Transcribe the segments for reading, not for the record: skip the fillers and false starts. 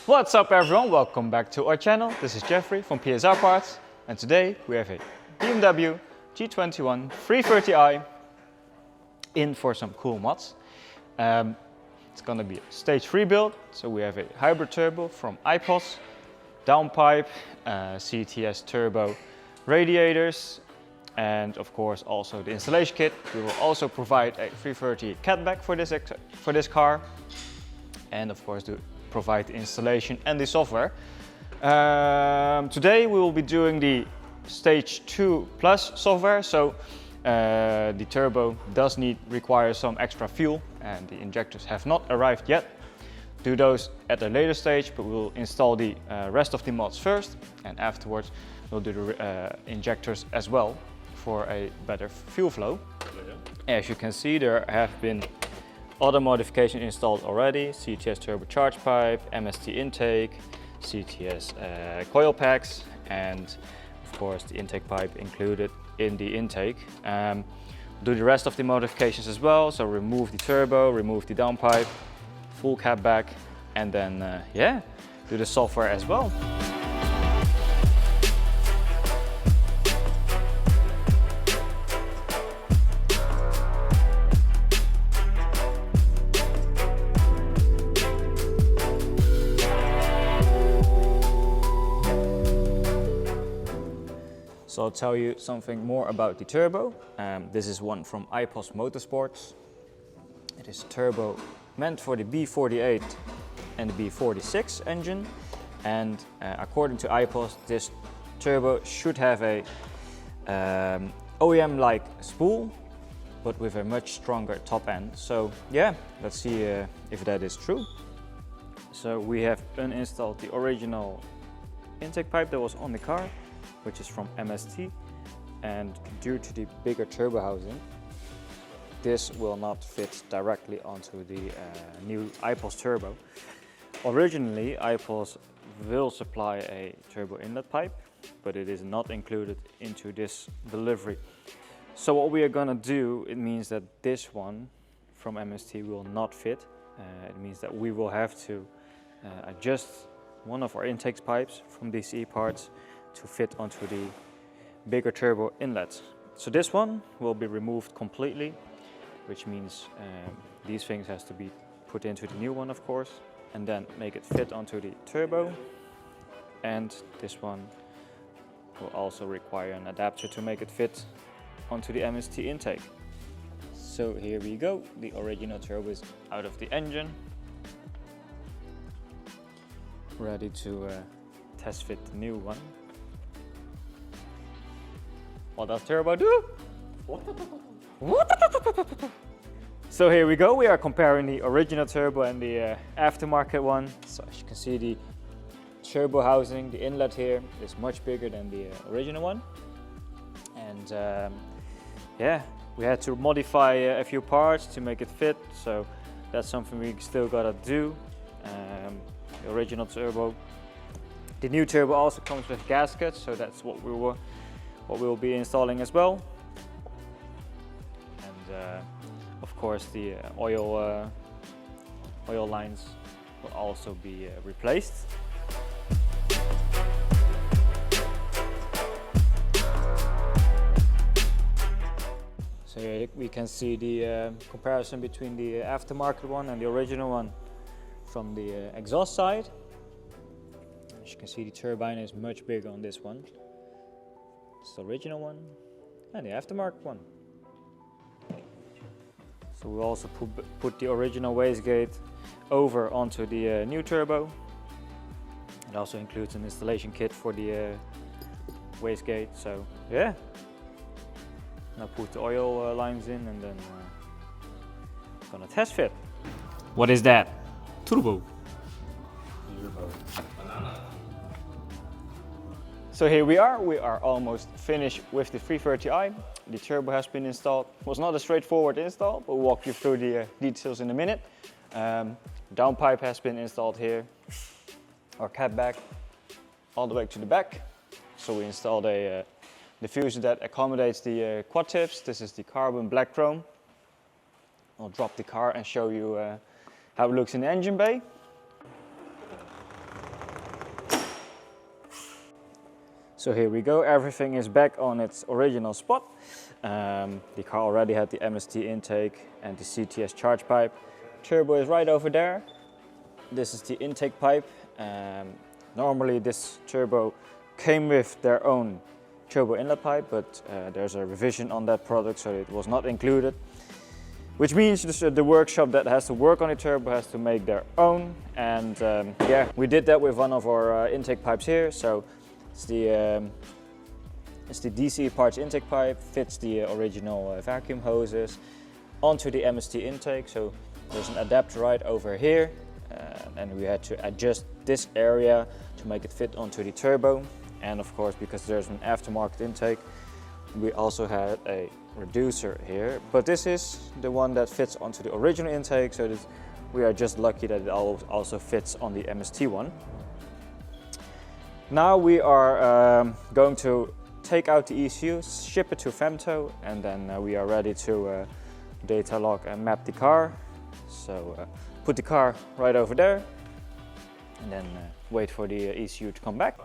What's up everyone, welcome back to our channel. This is Jeffrey from PSR Parts and today we have a BMW G21 330i in for some cool mods. It's gonna be a stage 3 build, so we have a hybrid turbo from IPOS, downpipe, CTS turbo radiators, and of course also the installation kit. We will also provide a 330 catback for this car, and of course provide the installation and the software. Today we will be doing the stage 2 plus software, so the turbo does require some extra fuel and the injectors have not arrived yet. Do those at a later stage, but we'll install the rest of the mods first, and afterwards we'll do the injectors as well for a better fuel flow. As you can see, there have been other modifications installed already: CTS turbo charge pipe, MST intake, CTS coil packs, and of course the intake pipe included in the intake. Do the rest of the modifications as well, so remove the turbo, remove the downpipe, full cap back, and then yeah, do the software as well. So I'll tell you something more about the turbo. This is one from IPOS Motorsports. It is a turbo meant for the B48 and the B46 engine. And according to IPOS, this turbo should have a OEM-like spool, but with a much stronger top end. So yeah, let's see if that is true. So we have uninstalled the original intake pipe that was on the car, which is from MST, and due to the bigger turbo housing, this will not fit directly onto the new IPOS turbo. Originally, IPOS will supply a turbo inlet pipe, but it is not included into this delivery. So what we are gonna do, it means that this one from MST will not fit. It means that we will have to adjust one of our intake pipes from DC parts to fit onto the bigger turbo inlet. So this one will be removed completely, which means these things has to be put into the new one, of course, and then make it fit onto the turbo. And this one will also require an adapter to make it fit onto the MST intake. So here we go, the original turbo is out of the engine, ready to test fit the new one. What does turbo do? So here we go, we are comparing the original turbo and the aftermarket one. So as you can see, the turbo housing, the inlet here, is much bigger than the original one. And yeah, we had to modify a few parts to make it fit, so that's something we still gotta do. The original turbo. The new turbo also comes with gaskets, so that's what we'll be installing as well. And of course the oil lines will also be replaced. So here we can see the comparison between the aftermarket one and the original one from the exhaust side. As you can see, the turbine is much bigger on this one. It's the original one and the aftermarket one. So we'll also put the original wastegate over onto the new turbo. It also includes an installation kit for the wastegate. So yeah, now put the oil lines in and then gonna test fit. What is that? Turbo. So here we are almost finished with the 330i. The turbo has been installed. It was not a straightforward install, but we'll walk you through the details in a minute. Downpipe has been installed here. Our cap back all the way to the back. So we installed a diffuser that accommodates the quad tips. This is the carbon black chrome. I'll drop the car and show you how it looks in the engine bay. So here we go, everything is back on its original spot. The car already had the MST intake and the CTS charge pipe. Turbo is right over there. This is the intake pipe. Normally this turbo came with their own turbo inlet pipe, but there's a revision on that product, so it was not included. Which means the workshop that has to work on the turbo has to make their own. And yeah, we did that with one of our intake pipes here. So it's the DC parts intake pipe, fits the original vacuum hoses onto the MST intake. So there's an adapter right over here, and we had to adjust this area to make it fit onto the turbo. And of course, because there's an aftermarket intake, we also had a reducer here, but this is the one that fits onto the original intake, so we are just lucky that it also fits on the MST one. Now we are going to take out the ECU, ship it to Femto, and then we are ready to data log and map the car. So put the car right over there and then wait for the ECU to come back.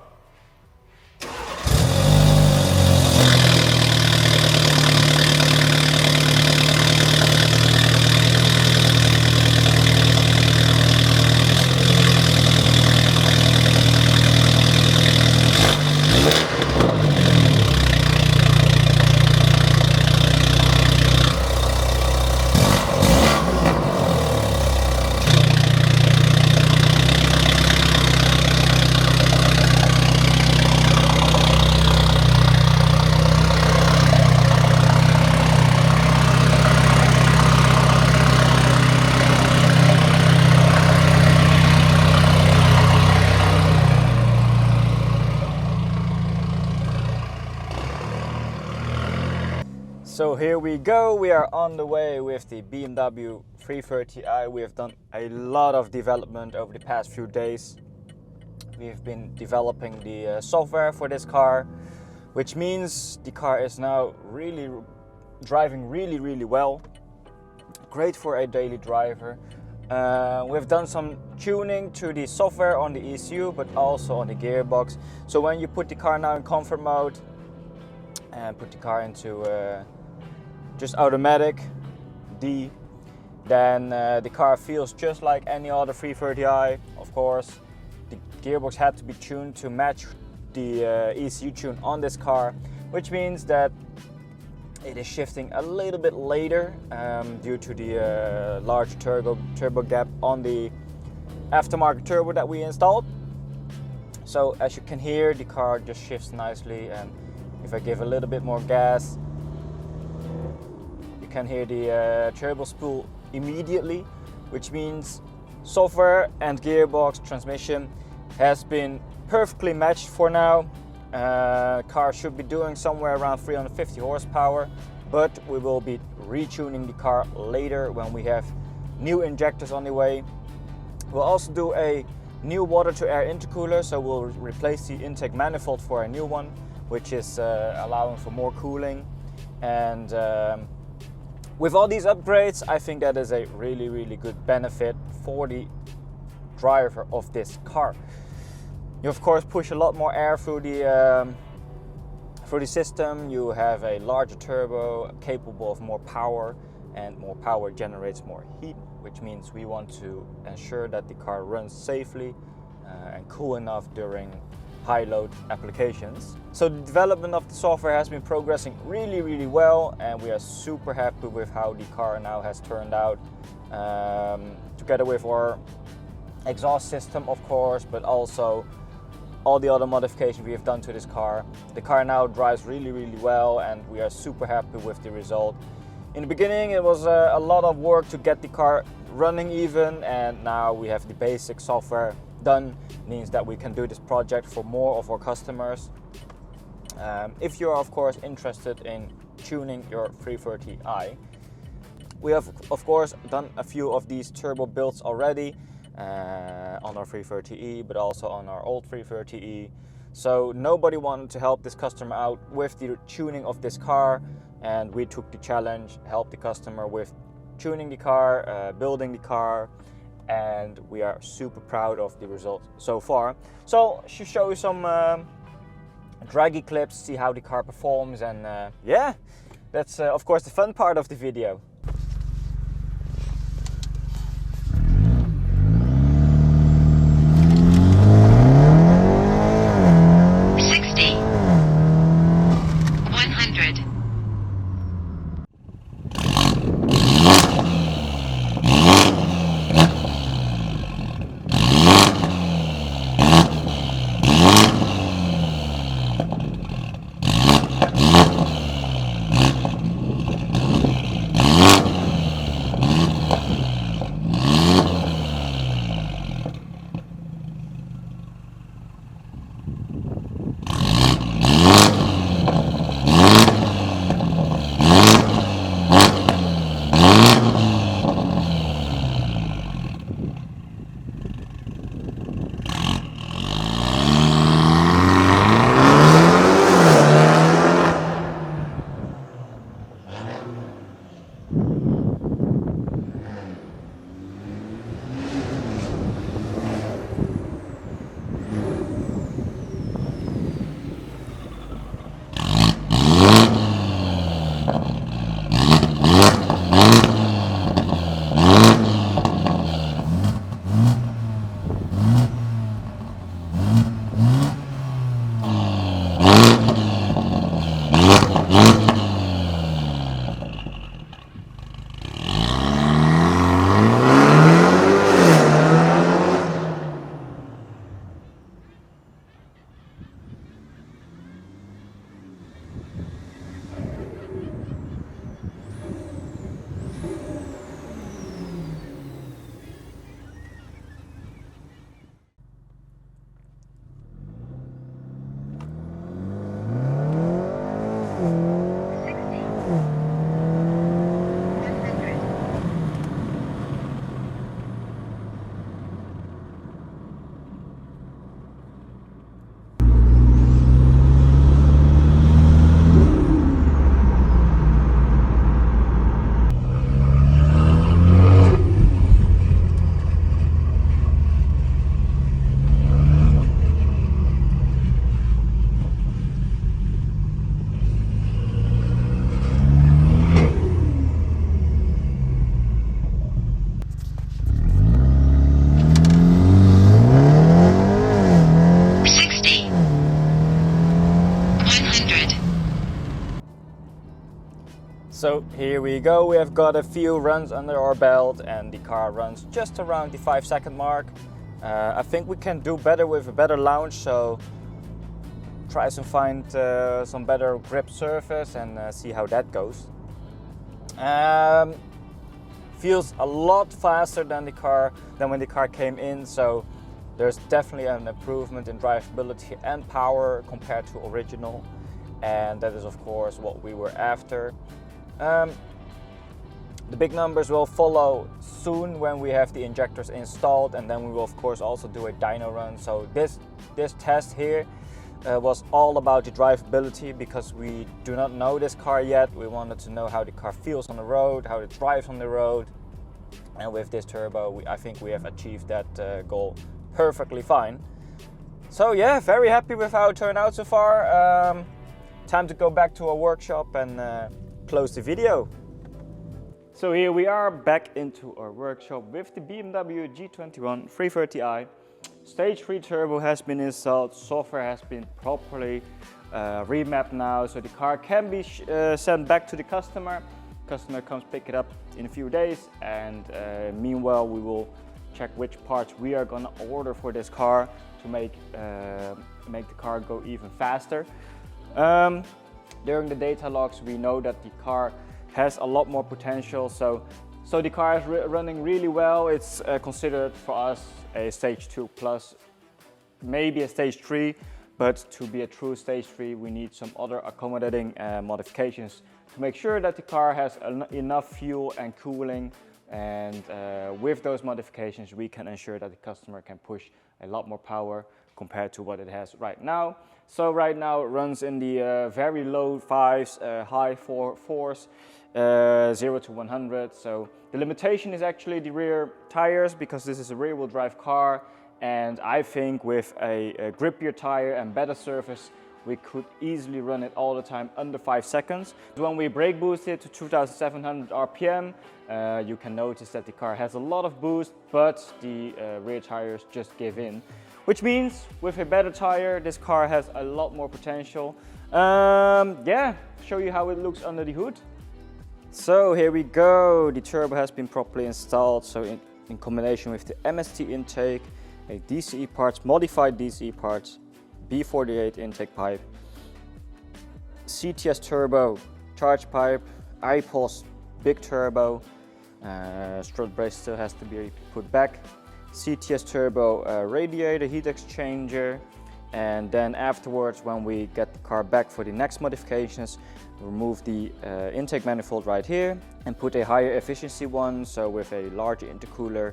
So here we go, we are on the way with the BMW 330i. We have done a lot of development over the past few days. We've been developing the software for this car, which means the car is now driving really well. Great for a daily driver. We've done some tuning to the software on the ECU, but also on the gearbox. So when you put the car now in comfort mode and put the car into just automatic D, then the car feels just like any other 330i. Of course, the gearbox had to be tuned to match the ECU tune on this car, which means that it is shifting a little bit later due to the large turbo gap on the aftermarket turbo that we installed. So as you can hear, the car just shifts nicely, and if I give a little bit more gas, you can hear the turbo spool immediately, which means software and gearbox transmission has been perfectly matched for now. Car should be doing somewhere around 350 horsepower, but we will be retuning the car later when we have new injectors on the way. We'll also do a new water-to-air intercooler, so we'll replace the intake manifold for a new one, which is allowing for more cooling. And with all these upgrades, I think that is a really good benefit for the driver of this car. You of course push a lot more air through the system. You have a larger turbo capable of more power, and more power generates more heat, which means we want to ensure that the car runs safely and cool enough during high load applications. So the development of the software has been progressing really well, and we are super happy with how the car now has turned out, together with our exhaust system of course, but also all the other modifications we have done to this car. The car now drives really well, and we are super happy with the result. In the beginning it was a lot of work to get the car running even, and now we have the basic software done. Means that we can do this project for more of our customers. If you are of course interested in tuning your 330i, we have of course done a few of these turbo builds already on our 330e, but also on our old 330e. So nobody wanted to help this customer out with the tuning of this car, and we took the challenge, helped the customer with tuning the car, building the car, and we are super proud of the results so far. So to show you some draggy clips, see how the car performs, and yeah, that's of course the fun part of the video. So here we go, we have got a few runs under our belt and the car runs just around the 5-second mark. I think we can do better with a better launch, so try to find some better grip surface and see how that goes. Feels a lot faster than when the car came in, so there's definitely an improvement in drivability and power compared to original, and that is of course what we were after. The big numbers will follow soon when we have the injectors installed, and then we will of course also do a dyno run. So this test here was all about the drivability, because we do not know this car yet. We wanted to know how the car feels on the road, how it drives on the road, and with this turbo I think we have achieved that goal perfectly fine. So yeah, very happy with how it turned out so far. Time to go back to our workshop and close the video. So here we are back into our workshop with the BMW G21 330i. Stage 3 turbo has been installed, software has been properly remapped now, so the car can be sent back to the customer. Customer comes pick it up in a few days, and meanwhile we will check which parts we are gonna order for this car to make the car go even faster. During the data logs we know that the car has a lot more potential, so the car is running really well. It's considered for us a stage 2 plus, maybe a stage 3, but to be a true stage 3 we need some other accommodating modifications to make sure that the car has enough fuel and cooling, and with those modifications we can ensure that the customer can push a lot more power compared to what it has right now. So right now it runs in the very low 5s, high 4s, 0 to 100. So the limitation is actually the rear tires, because this is a rear wheel drive car, and I think with a grippier tire and better surface we could easily run it all the time under 5 seconds. When we brake boost it to 2700 RPM, you can notice that the car has a lot of boost, but the rear tires just give in. Which means with a better tire, this car has a lot more potential. Yeah, show you how it looks under the hood. So here we go, the turbo has been properly installed. So in combination with the MST intake, a DCE parts, modified DCE parts, B48 intake pipe, CTS turbo, charge pipe, IPOS big turbo, strut brace still has to be put back, CTS turbo radiator, heat exchanger, and then afterwards when we get the car back for the next modifications, remove the intake manifold right here and put a higher efficiency one, so with a larger intercooler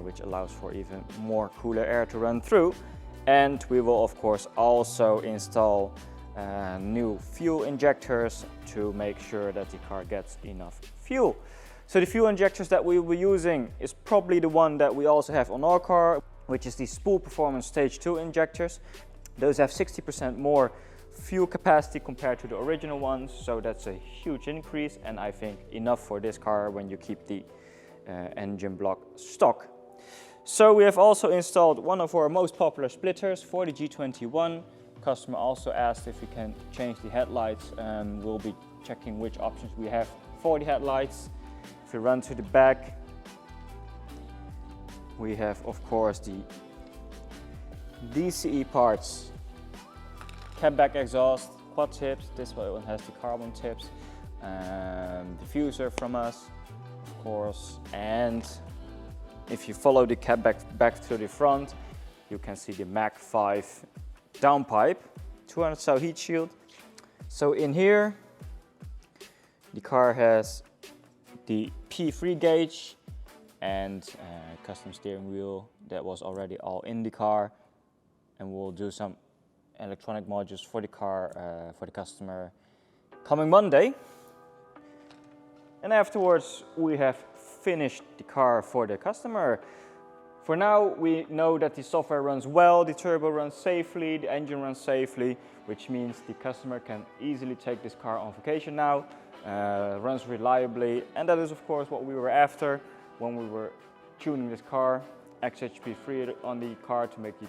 which allows for even more cooler air to run through. And we will of course also install new fuel injectors to make sure that the car gets enough fuel. So the fuel injectors that we will be using is probably the one that we also have on our car, which is the Spool Performance Stage 2 injectors. Those have 60% more fuel capacity compared to the original ones, so that's a huge increase, and I think enough for this car when you keep the engine block stock. So we have also installed one of our most popular splitters for the G21. Customer also asked if we can change the headlights, and we'll be checking which options we have for the headlights. If we run to the back, we have of course the DCE parts, cab back exhaust, quad tips, this one has the carbon tips, diffuser from us of course, and if you follow the cab back to the front, you can see the Mach 5 downpipe, 200 cell heat shield. So in here the car has the P3 gauge and custom steering wheel that was already all in the car, and we'll do some electronic modules for the car for the customer coming Monday. And afterwards we have finished the car for the customer. For now we know that the software runs well, the turbo runs safely, the engine runs safely, which means the customer can easily take this car on vacation now, runs reliably, and that is of course what we were after when we were tuning this car. XHP 3 on the car to make the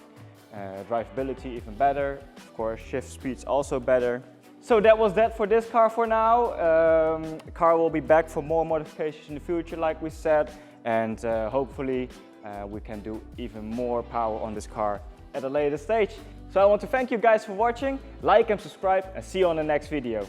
drivability even better, of course shift speeds also better. So that was that for this car for now. The car will be back for more modifications in the future like we said, and hopefully we can do even more power on this car at a later stage. So I want to thank you guys for watching, like and subscribe, and see you on the next video.